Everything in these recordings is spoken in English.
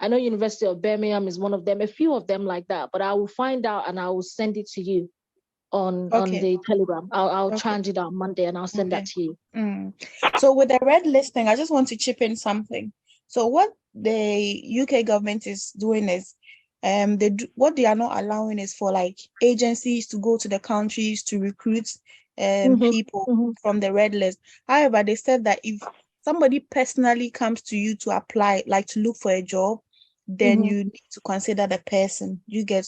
I know University of Birmingham is one of them, a few of them like that, but I will find out and I will send it to you on the Telegram. I'll change it on Monday and I'll send that to you. So with the red listing, I just want to chip in something. So what the UK government is doing is what they are not allowing is for like agencies to go to the countries to recruit people from the red list. However, they said that if somebody personally comes to you to apply, like to look for a job, then you need to consider the person. You get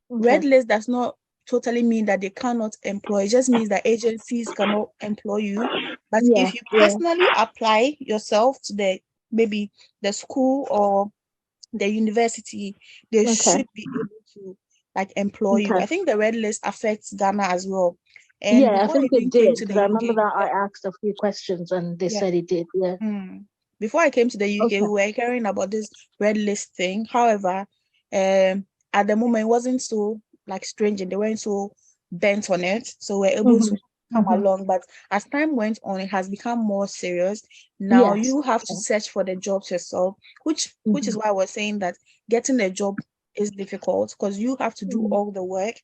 red list does not totally mean that they cannot employ. It just means that agencies cannot employ you. But if you personally apply yourself to maybe the school or the university, they should be able to like employ you. I think the red list affects Ghana as well. And I think it did, because I remember that I asked a few questions and they said it did. Before I came to the UK, we were hearing about this red list thing. However, at the moment, it wasn't so like strange and they weren't so bent on it. So we're able to come along. But as time went on, it has become more serious. Now you have to search for the jobs yourself, which is why I was saying that getting a job is difficult, because you have to do all the work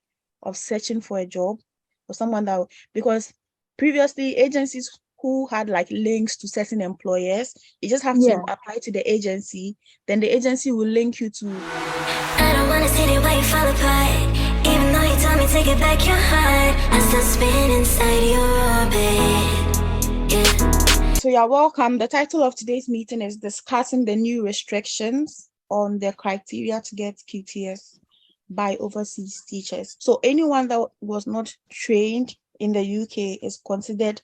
of searching for a job for someone because previously agencies who had like links to certain employers, you just have to apply to the agency, then the agency will link you to. I don't want to see the way you fall apart. Even though you told me take it back your heart, I still spin inside your orbit. So you're welcome. The title of today's meeting is discussing the new restrictions on the criteria to get QTS by overseas teachers. So anyone that was not trained in the UK is considered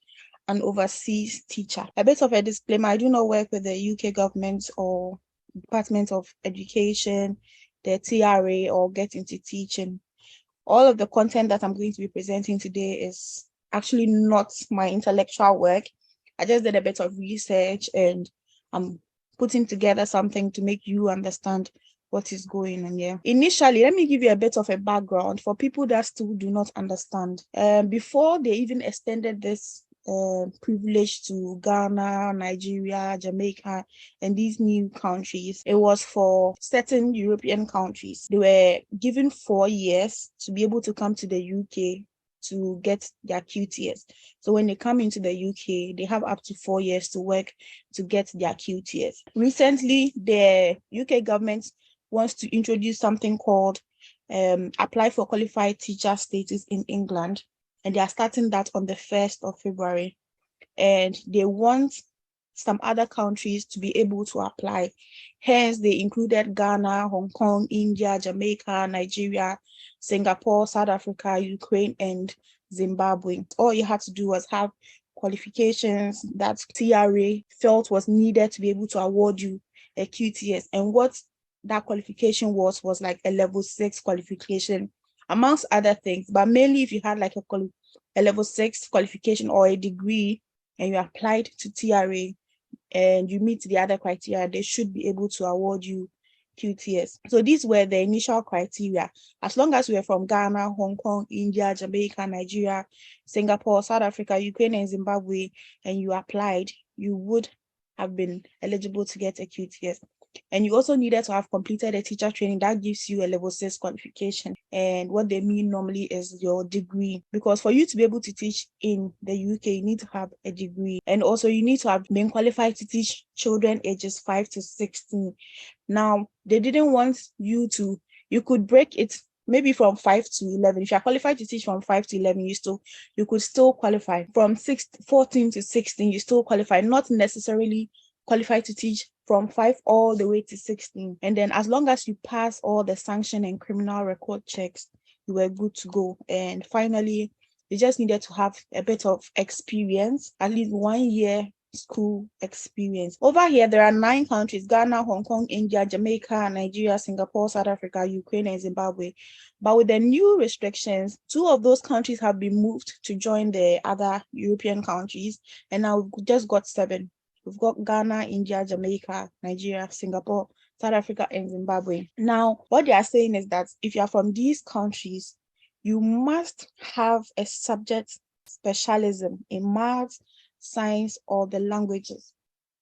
an overseas teacher. A bit of a disclaimer, I do not work with the UK government or Department of Education, the TRA, or Get Into Teaching. All of the content that I'm going to be presenting today is actually not my intellectual work. I just did a bit of research and I'm putting together something to make you understand what is going on here. Initially, let me give you a bit of a background for people that still do not understand. Before they even extended this privilege to Ghana, Nigeria, Jamaica, and these new countries, it was for certain European countries. They were given 4 years to be able to come to the UK to get their QTS. So when they come into the UK, they have up to 4 years to work to get their QTS. Recently, the UK government wants to introduce something called Apply for Qualified Teacher Status in England. And they are starting that on the 1st of February. And they want some other countries to be able to apply. Hence, they included Ghana, Hong Kong, India, Jamaica, Nigeria, Singapore, South Africa, Ukraine, and Zimbabwe. All you had to do was have qualifications that TRA felt was needed to be able to award you a QTS. And what that qualification was like a level 6 qualification, amongst other things. But mainly if you had like a level 6 qualification or a degree and you applied to TRA and you meet the other criteria, they should be able to award you QTS. So these were the initial criteria. As long as you were from Ghana, Hong Kong, India, Jamaica, Nigeria, Singapore, South Africa, Ukraine, and Zimbabwe, and you applied, you would have been eligible to get a QTS. And you also needed to have completed a teacher training that gives you a level 6 qualification. And what they mean normally is your degree. Because for you to be able to teach in the UK, you need to have a degree. And also you need to have been qualified to teach children ages 5 to 16. Now, they didn't want you could break it maybe from 5 to 11. If you're qualified to teach from 5 to 11, you could still qualify. From 14 to 16, you still qualify, not necessarily qualified to teach from 5 all the way to 16. And then as long as you pass all the sanction and criminal record checks, you were good to go. And finally, you just needed to have a bit of experience, at least 1 year school experience. Over here, there are 9 countries: Ghana, Hong Kong, India, Jamaica, Nigeria, Singapore, South Africa, Ukraine, and Zimbabwe. But with the new restrictions, 2 of those countries have been moved to join the other European countries. And now we've just got 7. We've got Ghana, India, Jamaica, Nigeria, Singapore, South Africa, and Zimbabwe. Now, what they are saying is that if you are from these countries, you must have a subject specialism in maths, science, or the languages.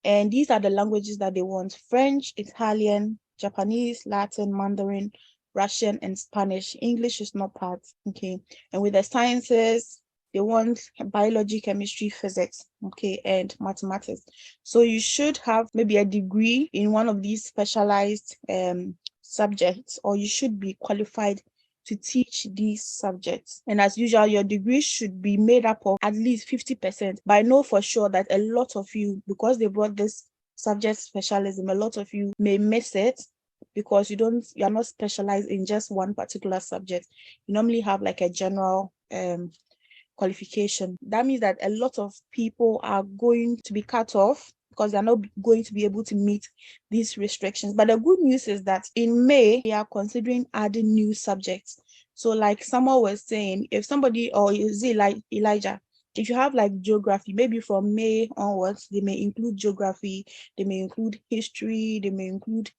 And these are the languages that they want: French, Italian, Japanese, Latin, Mandarin, Russian, and Spanish. English is not part, okay? And with the sciences, they want biology, chemistry, physics, okay, and mathematics. So you should have maybe a degree in one of these specialized subjects, or you should be qualified to teach these subjects. And as usual, your degree should be made up of at least 50%. But I know for sure that a lot of you, because they brought this subject specialism, a lot of you may miss it because you're not specialized in just one particular subject. You normally have like a general qualification. That means that a lot of people are going to be cut off because they're not going to be able to meet these restrictions. But the good news is that in May, they are considering adding new subjects. So like someone was saying, if somebody, or is it like Elijah, if you have like geography, maybe from May onwards, they may include geography, they may include history, they may include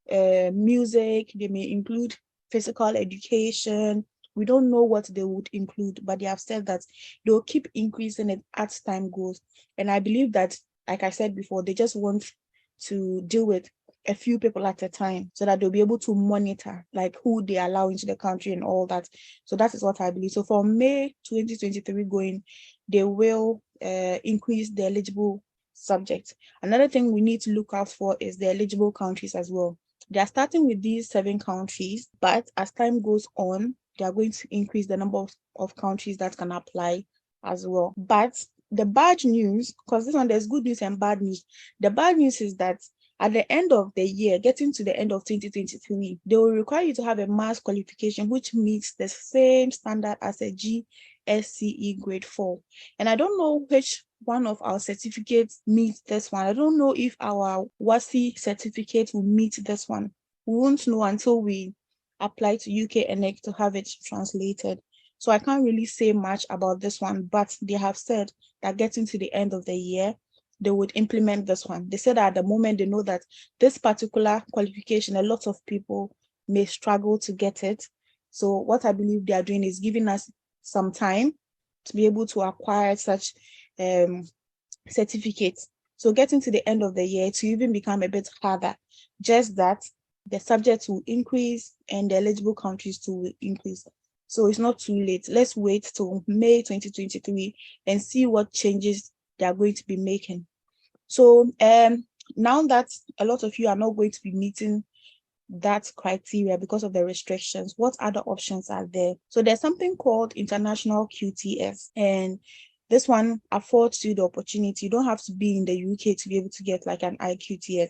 music, they may include physical education. We don't know what they would include, but they have said that they'll keep increasing it as time goes. And I believe that, like I said before, they just want to deal with a few people at a time so that they'll be able to monitor like who they allow into the country and all that. So that is what I believe. So from May 2023 going, they will increase the eligible subjects. Another thing we need to look out for is the eligible countries as well. They are starting with these 7 countries, but as time goes on, they are going to increase the number of countries that can apply as well. But the bad news, because this one, there's good news and bad news. The bad news is that at the end of the year, getting to the end of 2023, they will require you to have a mass qualification, which meets the same standard as a GSCE grade 4. And I don't know which one of our certificates meets this one. I don't know if our WASI certificate will meet this one. We won't know until we apply to UK ENIC to have it translated. So I can't really say much about this one, but they have said that getting to the end of the year, they would implement this one. They said that at the moment they know that this particular qualification, a lot of people may struggle to get it. So what I believe they are doing is giving us some time to be able to acquire such certificates. So getting to the end of the year to even become a bit harder, just that the subjects will increase and the eligible countries too will increase. So it's not too late. Let's wait till May 2023 and see what changes they are going to be making. So now that a lot of you are not going to be meeting that criteria because of the restrictions, what other options are there? So there's something called International QTS, and this one affords you the opportunity. You don't have to be in the UK to be able to get like an IQTS.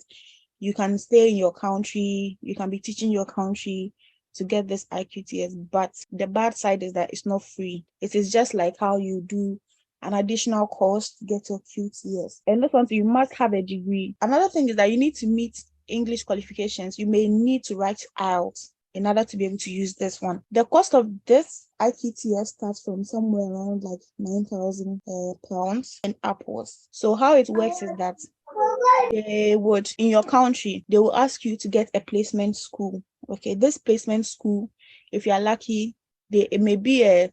You can stay in your country, you can be teaching your country to get this IQTS, but the bad side is that it's not free. It is just like how you do an additional cost to get your QTS. And this one, you must have a degree. Another thing is that you need to meet English qualifications. You may need to write IELTS in order to be able to use this one. The cost of this IQTS starts from somewhere around like £9,000 and upwards. So how it works is that they would, in your country, they will ask you to get a placement school. Okay, this placement school, if you are lucky, it may be a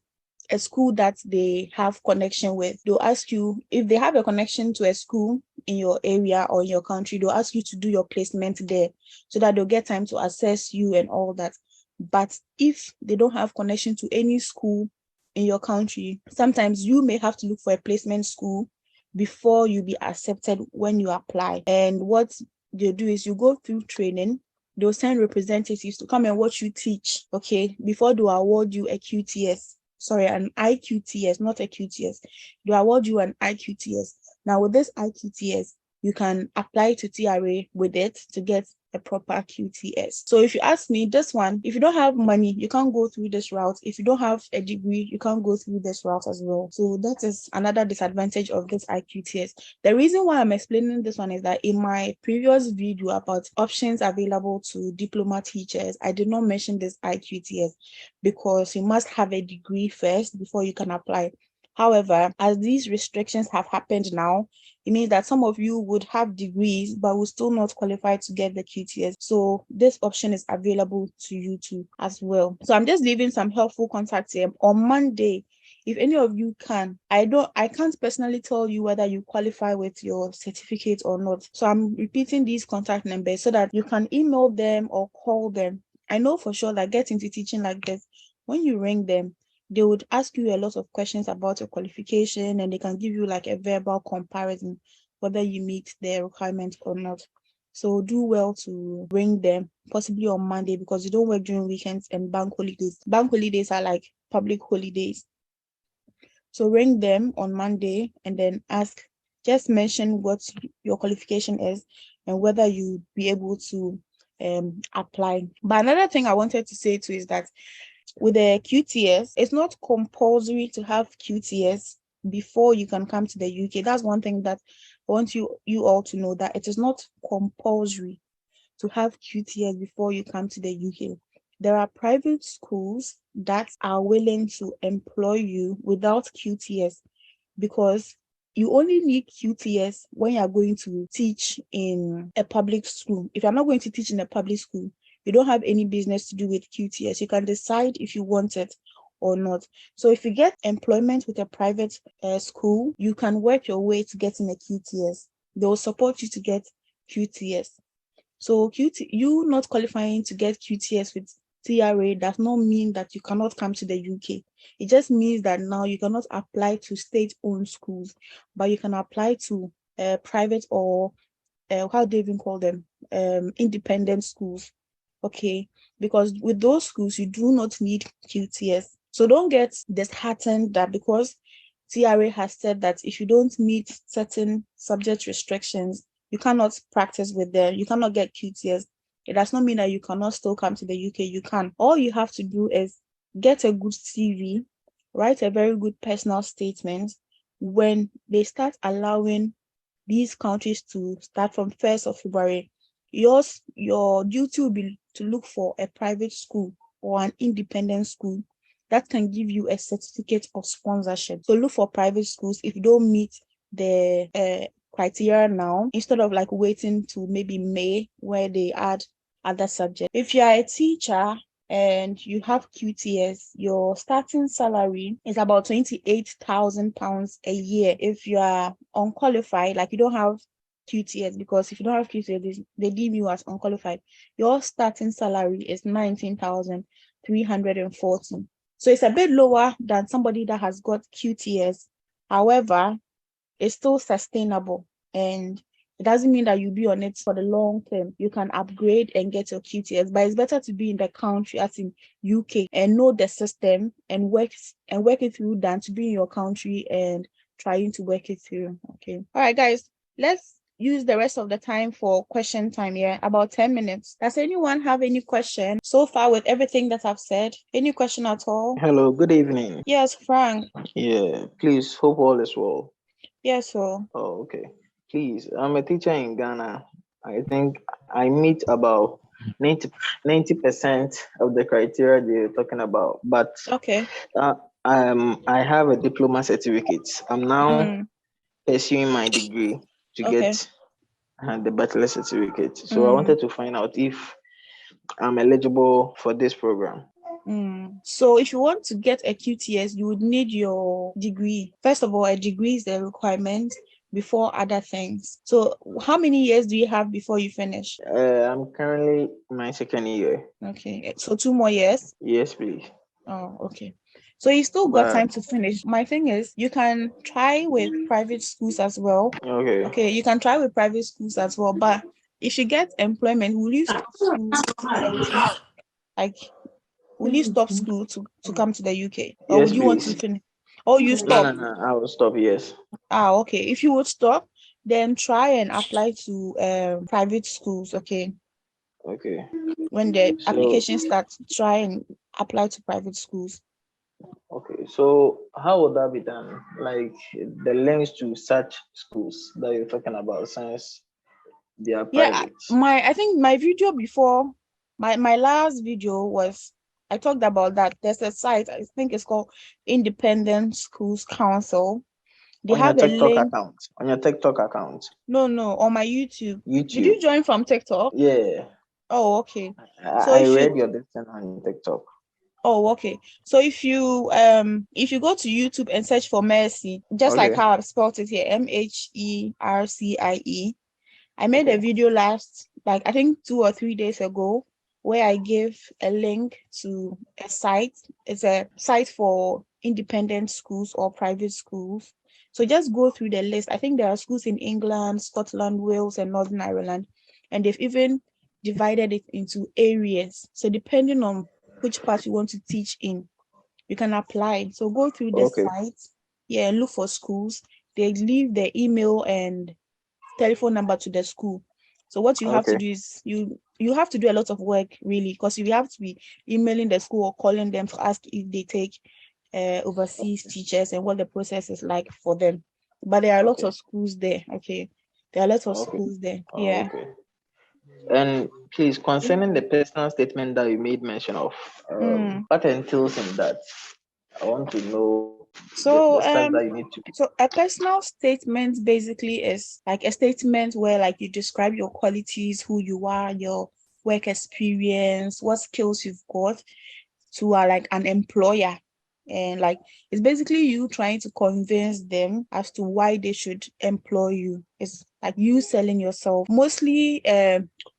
school that they have connection with. They'll ask you, if they have a connection to a school in your area or in your country, they'll ask you to do your placement there so that they'll get time to assess you and all that. But if they don't have connection to any school in your country, sometimes you may have to look for a placement school before you be accepted when you apply. And what they do is you go through training. They'll send representatives to come and watch you teach, okay, before they award you a QTS. Sorry, an IQTS, not a QTS. They award you an IQTS. Now with this IQTS, you can apply to TRA with it to get a proper QTS. So if you ask me, this one, if you don't have money, you can't go through this route. If you don't have a degree, you can't go through this route as well. So that is another disadvantage of this IQTS. The reason why I'm explaining this one is that in my previous video about options available to diploma teachers, I did not mention this IQTS because you must have a degree first before you can apply. However, as these restrictions have happened now, it means that some of you would have degrees but will still not qualify to get the QTS. So this option is available to you too as well. So I'm just leaving some helpful contacts here. On Monday, if any of you can, I can't personally tell you whether you qualify with your certificate or not. So I'm repeating these contact numbers so that you can email them or call them. I know for sure that Get Into Teaching like this, when you ring them, they would ask you a lot of questions about your qualification, and they can give you like a verbal comparison whether you meet their requirements or not. So do well to ring them, possibly on Monday, because you don't work during weekends and bank holidays. Bank holidays are like public holidays. So ring them on Monday and then just mention what your qualification is and whether you be able to apply. But another thing I wanted to say too is that with the QTS, it's not compulsory to have QTS before you can come to the UK. That's one thing that I want you all to know, that it is not compulsory to have QTS before you come to the UK. There are private schools that are willing to employ you without QTS, because you only need QTS when you're going to teach in a public school. If you're not going to teach in a public school, you don't have any business to do with QTS. You can decide if you want it or not. So if you get employment with a private school, you can work your way to getting a QTS. They will support you to get QTS. So you not qualifying to get QTS with TRA does not mean that you cannot come to the UK. It just means that now you cannot apply to state-owned schools, but you can apply to private or how do you even call them? Independent schools. Okay, because with those schools, you do not need QTS. So don't get disheartened that because TRA has said that if you don't meet certain subject restrictions, you cannot practice with them, you cannot get QTS. It does not mean that you cannot still come to the UK. You can. All you have to do is get a good CV, write a very good personal statement. When they start allowing these countries to start from 1st of February, your duty will be to look for a private school or an independent school that can give you a certificate of sponsorship. So look for private schools if you don't meet the criteria now, instead of like waiting to maybe May where they add other subjects. If you are a teacher and you have QTS, your starting salary is about £28,000 a year. If you are unqualified, like you don't have QTS, because if you don't have QTS, they deem you as unqualified, your starting salary is 19,340. So it's a bit lower than somebody that has got QTS. However, it's still sustainable, and it doesn't mean that you'll be on it for the long term. You can upgrade and get your QTS, but it's better to be in the country, as in UK, and know the system and work it through than to be in your country and trying to work it through. Okay. All right, guys, let's use the rest of the time for question time here, about 10 minutes. Does anyone have any question so far with everything that I've said? Any question at all? Hello, good evening. Yes, Frank. Yeah, please, hope all is well. Yes, sir. Oh, okay. Please, I'm a teacher in Ghana. I think I meet about 90% of the criteria they're talking about. But okay, I have a diploma certificate. I'm now pursuing my degree to get the bachelor certificate. So I wanted to find out if I'm eligible for this program. So if you want to get a QTS, you would need your degree. First of all, a degree is the requirement before other things. So how many years do you have before you finish? I'm currently in my second year. Okay, so 2 more years? Yes, please. Oh, okay. So you still got time to finish. My thing is, you can try with private schools as well. Okay, you can try with private schools as well. But if you get employment, will you stop school and teach? Like, will you stop school to come to the UK? Or Yes, would you want to finish? Oh, you stop? No, I will stop, yes. Okay. If you would stop, then try and apply to private schools, okay? Okay. When the application starts, try and apply to private schools. Okay, so how would that be done? Like the links to such schools that you're talking about, since they are private? I think my video before, my last video was, I talked about that. There's a site, I think it's called Independent Schools Council. They on have your a TikTok link. account. On your TikTok account. No, on my YouTube. YouTube. Did you join from TikTok? Yeah. Oh, okay. So I read your description on TikTok. Oh, okay. So if you go to YouTube and search for Mercy, just like how I've spelled it here, MERCIE, I made a video last, like I think 2 or 3 days ago, where I gave a link to a site. It's a site for independent schools or private schools. So just go through the list. I think there are schools in England, Scotland, Wales, and Northern Ireland, and they've even divided it into areas. So depending on which part you want to teach in, you can apply. So go through the site, and look for schools. They leave their email and telephone number to the school. So what you have to do is you have to do a lot of work, really, because you have to be emailing the school or calling them to ask if they take overseas teachers and what the process is like for them. But there are lots of schools there. There are lots of schools there. And please, concerning the personal statement that you made mention of, what entails in that? I want to know. So that you need to. So a personal statement basically is like a statement where like you describe your qualities, who you are, your work experience, what skills you've got to like an employer. And like it's basically you trying to convince them as to why they should employ you. It's like you selling yourself. Mostly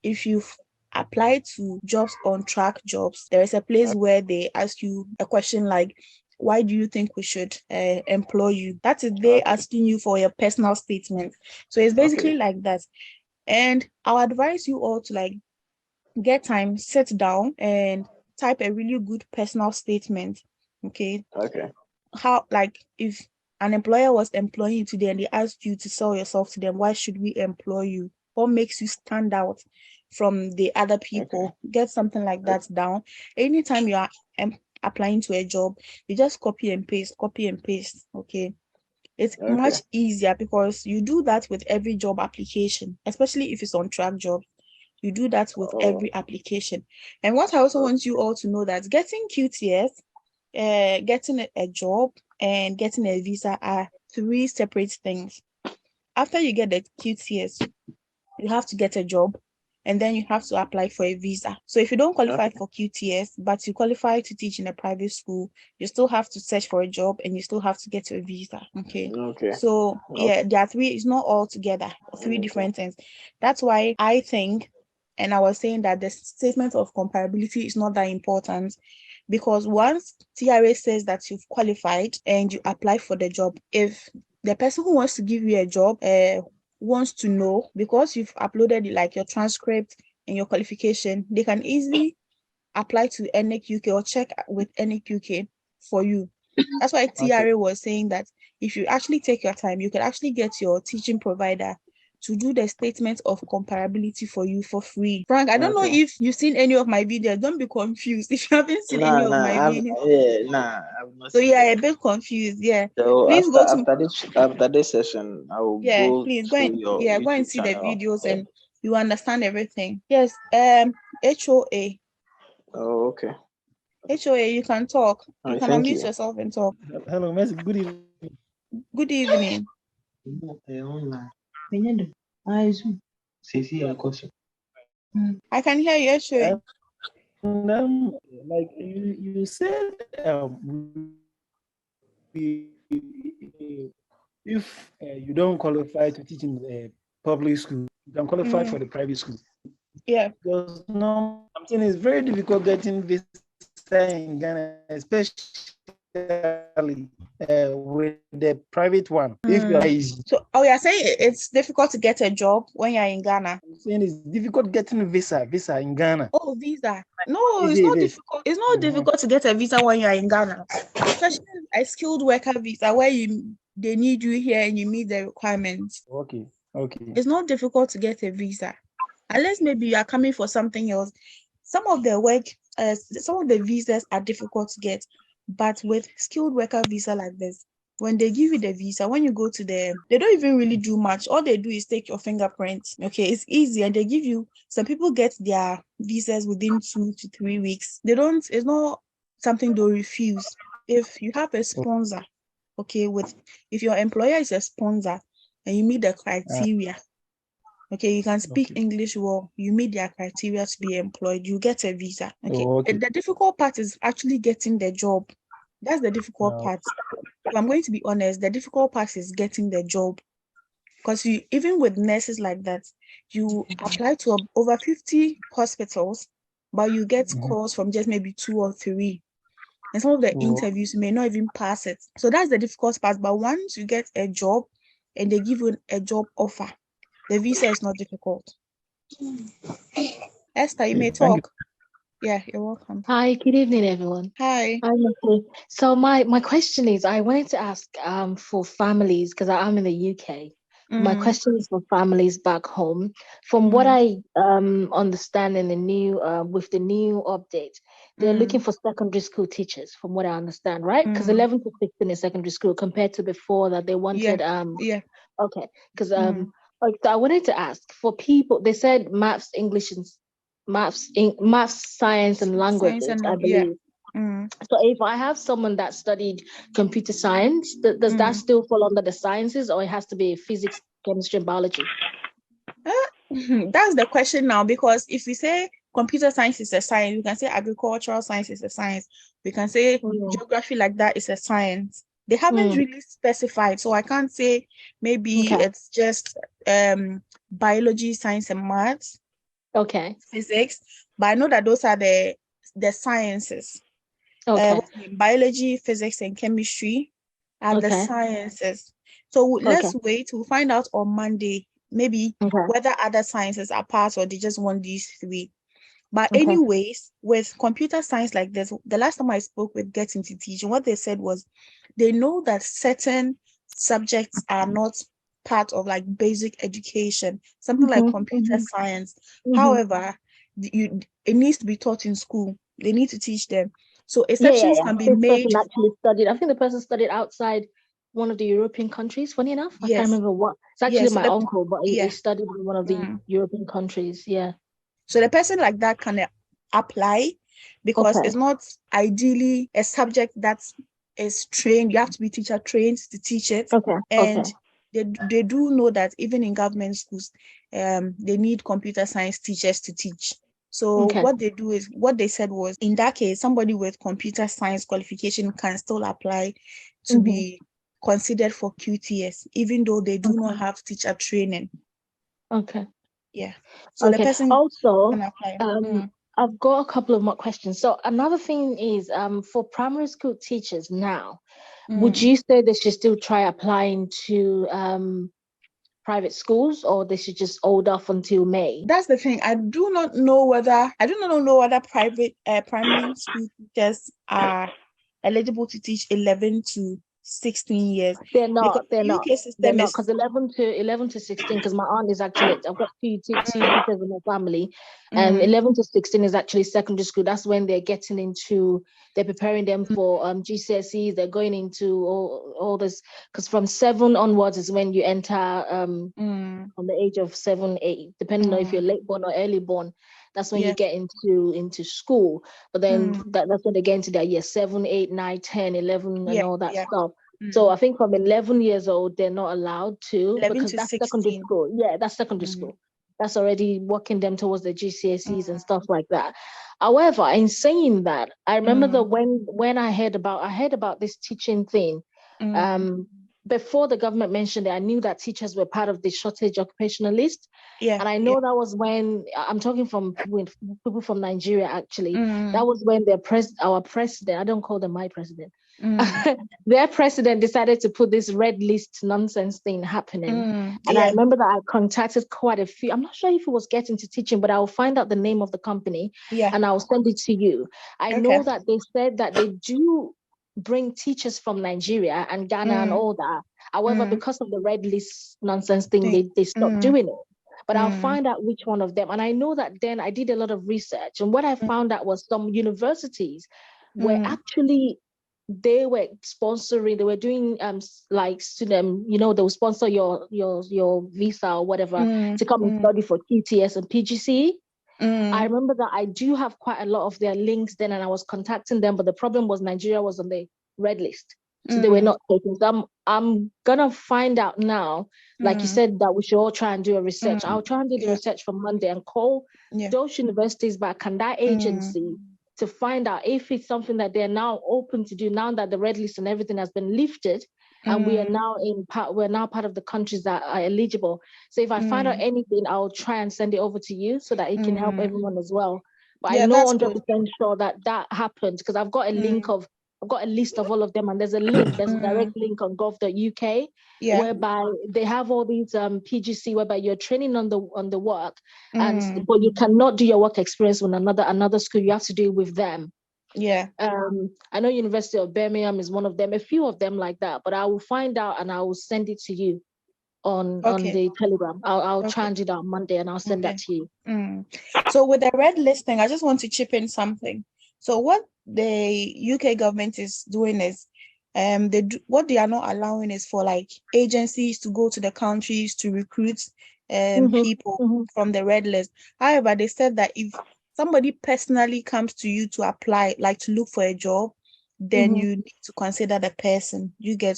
if you've applied to jobs on track jobs, there is a place where they ask you a question like, why do you think we should employ you? That is they asking you for your personal statement. So it's basically like that. And I'll advise you all to like get time, sit down and type a really good personal statement. How, like, if an employer was employing you today and they asked you to sell yourself to them, why should we employ you? What makes you stand out from the other people? Get something like that down. Anytime you are applying to a job, you just copy and paste. It's much easier because you do that with every job application, especially if it's on track job. You do that with every application. And what I also want you all to know that getting QTS, getting a job and getting a visa are 3 separate things. After you get the QTS, you have to get a job and then you have to apply for a visa. So if you don't qualify for QTS, but you qualify to teach in a private school, you still have to search for a job and you still have to get a visa. So yeah, there are 3, it's not all together, 3 different things. That's why I think, and I was saying that the statement of comparability is not that important, because once TRA says that you've qualified and you apply for the job, if the person who wants to give you a job wants to know, because you've uploaded like your transcript and your qualification, they can easily apply to ENIC UK or check with ENIC UK for you. That's why TRA was saying that if you actually take your time, you can actually get your teaching provider to do the statement of comparability for you for free. Frank, I don't know if you've seen any of my videos. Don't be confused if you haven't seen any of my videos. I've not so yeah, a bit confused. So please after this session, I will go please go and go and see channel. the videos and you understand everything. Yes. HOA. Oh, okay. HOA, you can talk. You can unmute yourself and talk. Hello, Miss. Good evening. Good evening. I can hear you, HOA. Like you said, if you don't qualify to teach in a public school, you can qualify for the private school. Yeah. Because no, something is very difficult getting visa in Ghana, especially with the private one. If you are easy. So, you're saying it's difficult to get a job when you're in Ghana? I'm saying it's difficult getting visa in Ghana. Oh, visa. No, it's not difficult. It's not difficult to get a visa when you're in Ghana, especially a skilled worker visa where they need you here and you meet the requirements. Okay. It's not difficult to get a visa, unless maybe you are coming for something else. Some of the visas are difficult to get, but with skilled worker visa like this, when they give you the visa, when you go to them, they don't even really do much. All they do is take your fingerprints. It's easy, and they give you. Some people get their visas within 2 to 3 weeks. It's not something they'll refuse. If you have a sponsor, if your employer is a sponsor and you meet the criteria, Okay, you can speak English well, you meet their criteria to be employed, you get a visa. Okay. And the difficult part is actually getting the job. That's the difficult part. If I'm going to be honest, the difficult part is getting the job. Because you, even with nurses like that, you apply to over 50 hospitals, but you get calls from just maybe 2 or 3. And some of the interviews, you may not even pass it. So that's the difficult part. But once you get a job and they give you a job offer, the visa is not difficult. Esther, you may talk. Yeah, you're welcome. Hi, good evening, everyone. Hi. So my question is, I wanted to ask for families, because I'm in the UK. My question is for families back home. From what I understand in the new, with the new update, they're looking for secondary school teachers, from what I understand, right? Because 11 to 16 is secondary school compared to before that they wanted. Okay, because I wanted to ask for people. They said maths, English, and maths, science, and languages, I believe. So if I have someone that studied computer science, does that still fall under the sciences, or it has to be physics, chemistry, and biology? That's the question now, because if we say computer science is a science, we can say agricultural science is a science. We can say geography like that is a science. They haven't really specified, so I can't say maybe it's just biology, science, and maths. Okay. Physics, but I know that those are the sciences. Okay. Biology, physics, and chemistry are the sciences. So let's wait. We'll find out on Monday, maybe whether other sciences are part or they just want these 3. But anyways, with computer science like this, the last time I spoke with getintoteaching, what they said was they know that certain subjects are not part of like basic education, something like computer science. However, it needs to be taught in school. They need to teach them. So exceptions can be made. Person actually studied. I think the person studied outside one of the European countries. Funny enough, I can't remember what. It's actually my uncle, but he studied in one of the European countries. Yeah. So the person like that can apply, because it's not ideally a subject that is trained. You have to be teacher trained to teach it. And they do know that even in government schools, they need computer science teachers to teach. So what they do is, what they said was, in that case, somebody with computer science qualification can still apply to be considered for QTS, even though they do not have teacher training. Yeah. So the person also can apply. I've got a couple of more questions. So another thing is, for primary school teachers now, would you say they should still try applying to private schools, or they should just hold off until May? That's the thing. I do not know whether private primary school teachers are eligible to teach 11 to 16 years. They're not. Because 11 to 16. Because my aunt is actually, I've got two teachers in my family, and 11 to 16 is actually secondary school. That's when they're getting into. They're preparing them for GCSEs. They're going into all this, because from 7 onwards is when you enter on the age of 7, 8, depending on if you're late born or early born. That's when you get into school. But then that's when they get into their year 7, 8, 9, 10, 11, and all that stuff. So I think from 11 years old, they're not allowed to, because that's 16. Secondary school. Yeah, that's secondary school. That's already working them towards the GCSEs and stuff like that. However, in saying that, I remember that when I heard about this teaching thing, before the government mentioned it, I knew that teachers were part of the shortage occupational list. And I know that was when, I'm talking from people from Nigeria, actually. That was when our president, I don't call them my president, their president decided to put this red list nonsense thing happening. And I remember that I contacted quite a few. I'm not sure if it was getting to teaching, but I'll find out the name of the company and I'll send it to you. I know that they said that they do bring teachers from Nigeria and Ghana and all that. However, because of the red list nonsense thing, they stopped doing it. But I'll find out which one of them. And I know that then I did a lot of research. And what I found out was some universities were actually, they were sponsoring, they were doing like student, they will sponsor your visa or whatever to come and study for QTS and PGCE. I remember that I do have quite a lot of their links then, and I was contacting them, but the problem was Nigeria was on the red list. So they were not taking them. I'm gonna find out now, like you said, that we should all try and do a research. I'll try and do the research for Monday and call those universities back and that agency to find out if it's something that they're now open to do now that the red list and everything has been lifted, and we're now part of the countries that are eligible. So if I find out anything, I'll try and send it over to you so that it can help everyone as well. But I know 100% sure that happened because I've got a list of all of them, and there's a direct link on gov.uk whereby they have all these PGC whereby you're training on the work, but you cannot do your work experience with another school. You have to do it with them. I know University of Birmingham is one of them, a few of them like that, but I will find out and I will send it to you on the Telegram. I'll try and do that on Monday and I'll send that to you. So with the red listing, I just want to chip in something. So what the UK government is doing is what they are not allowing is for like agencies to go to the countries to recruit people from the red list. However, they said that if somebody personally comes to you to apply, like to look for a job, then you need to consider the person. You get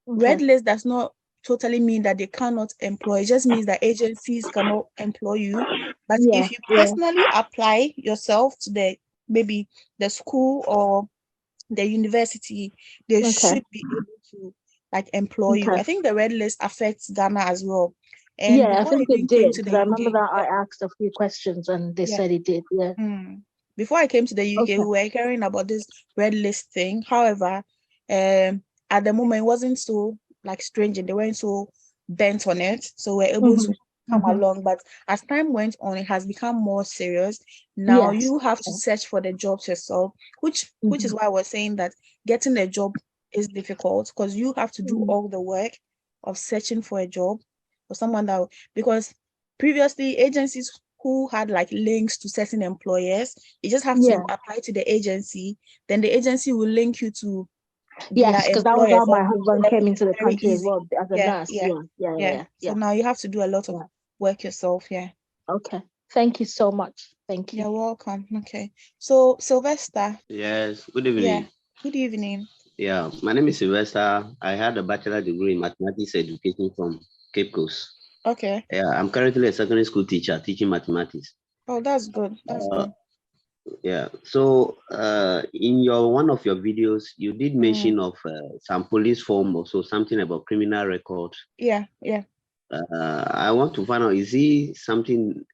red list does not totally mean that they cannot employ. It just means that agencies cannot employ you. But if you personally apply yourself to maybe the school or the university, they should be able to like employ you. I think the red list affects Ghana as well. And I think it did. Because I remember that I asked a few questions and they said it did. Before I came to the UK, we were hearing about this red list thing. However, at the moment, it wasn't so like strange and they weren't so bent on it. So we're able to come along. But as time went on, it has become more serious. Now you have to search for the jobs yourself, which is why I was saying that getting a job is difficult because you have to do all the work of searching for a job or someone that, because previously agencies who had like links to certain employers, you just have to apply to the agency, then the agency will link you to because that was how my husband came into the country as well as a nurse. So now you have to do a lot of work yourself. Okay, thank you so much. Thank you. You're welcome. Okay, so Sylvester. Yes, good evening. Good evening. Yeah, my name is Sylvester. I had a bachelor degree in mathematics education from Cape Coast. Okay. Yeah, I'm currently a secondary school teacher teaching mathematics. Oh, that's good. That's good. Yeah. So, in one of your videos, you did mention of some police form or so, something about criminal record. Yeah. I want to find out, is it something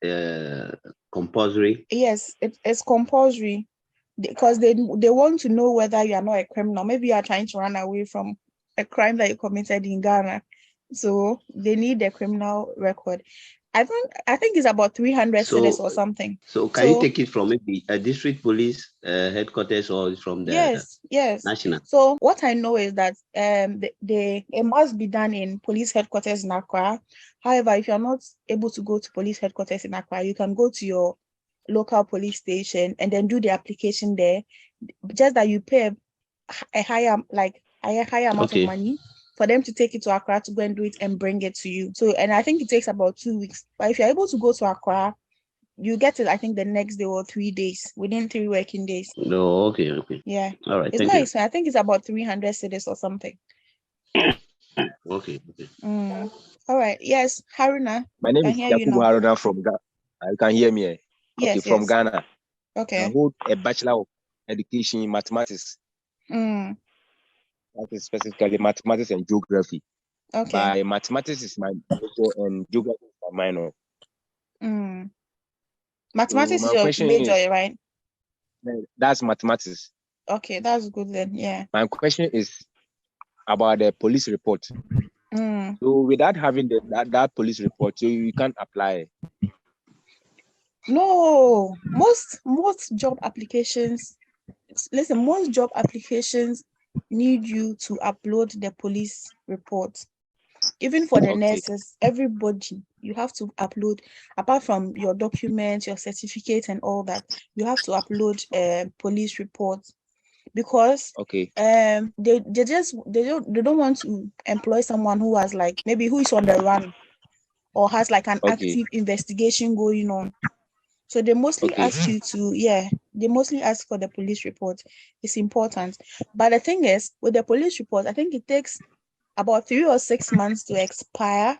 compulsory? Yes, it's compulsory because they want to know whether you are not a criminal. Maybe you are trying to run away from a crime that you committed in Ghana. So they need a criminal record. I think it's about 300 cedis or something. So can you take it from maybe a district police headquarters or from the national? So what I know is that it must be done in police headquarters in Accra. However, if you're not able to go to police headquarters in Accra, you can go to your local police station and then do the application there. Just that you pay a higher amount of money for them to take it to Accra to go and do it and bring it to you. So, and I think it takes about 2 weeks. But if you're able to go to Accra, you get it, I think, the next day or 3 days, within 3 working days. No, okay. Yeah. All right, it's not expensive. I think it's about 300 cedis or something. Okay. All right. Yes, Haruna. My name is Yakubu Haruna from Ghana. You can hear me? Yes. From Ghana. Okay. I hold a Bachelor of Education in Mathematics. That is specifically mathematics and geography. Okay. By mathematics is my major and geography is my minor. Mathematics is your major, right? That's mathematics. Okay, that's good then. Yeah. My question is about the police report. So without having that police report, so you can't apply. No, most job applications. Listen, most job applications need you to upload the police report. Even for the nurses, everybody, you have to upload, apart from your documents, your certificate and all that, you have to upload a police report because they don't want to employ someone who has like maybe who is on the run or has like an active investigation going on. So they mostly ask you to, they mostly ask for the police report. It's important. But the thing is, with the police report, I think it takes about 3 or 6 months to expire.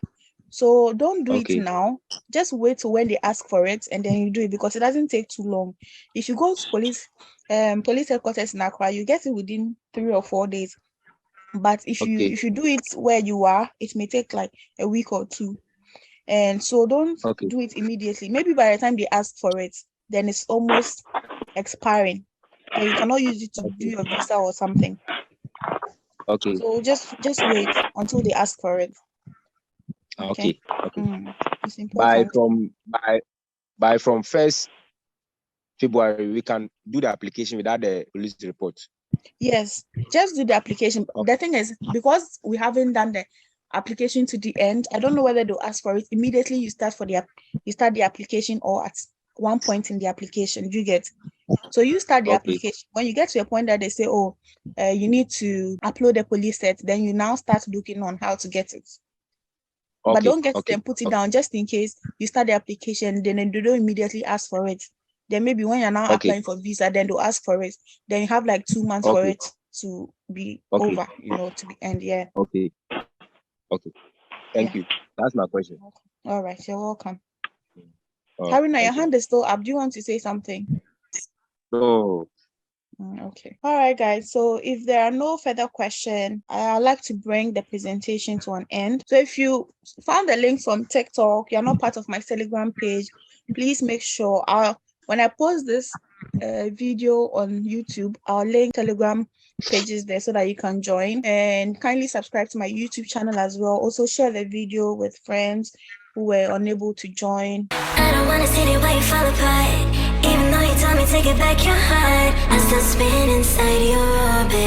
So don't do it now. Just wait till when they ask for it, and then you do it, because it doesn't take too long. If you go to police headquarters in Accra, you get it within 3 or 4 days. But if you do it where you are, it may take like a week or 2. And so don't do it immediately. Maybe by the time they ask for it, then it's almost expiring, and you cannot use it to do your visa or something. Okay. So just wait until they ask for it. Okay. It's important. By from 1st February, we can do the application without the police report. Yes, just do the application. The thing is, because we haven't done the application to the end, I don't know whether they'll ask for it immediately. You start the application, or at one point in the application. You get. So you start the application. When you get to a point that they say, you need to upload a police set, then you now start looking on how to get it. But don't get them put it down, just in case you start the application, then they don't immediately ask for it. Then maybe when you're now applying for visa, then they'll ask for it. Then you have like 2 months for it to be over, to be end. Yeah. Okay. Thank you. That's my question. All right. You're welcome. Haruna, your hand is still up. Do you want to say something? No. Okay. All right, guys. So if there are no further questions, I'd like to bring the presentation to an end. So if you found the link from TikTok, you're not part of my Telegram page, please make sure when I post this video on YouTube, I'll link Telegram pages there so that you can join, and kindly subscribe to my YouTube channel as well. Also share the video with friends who were unable to join. I don't wanna see the way you fall apart. Even though you told me take it back your heart, I still spin inside your orbit.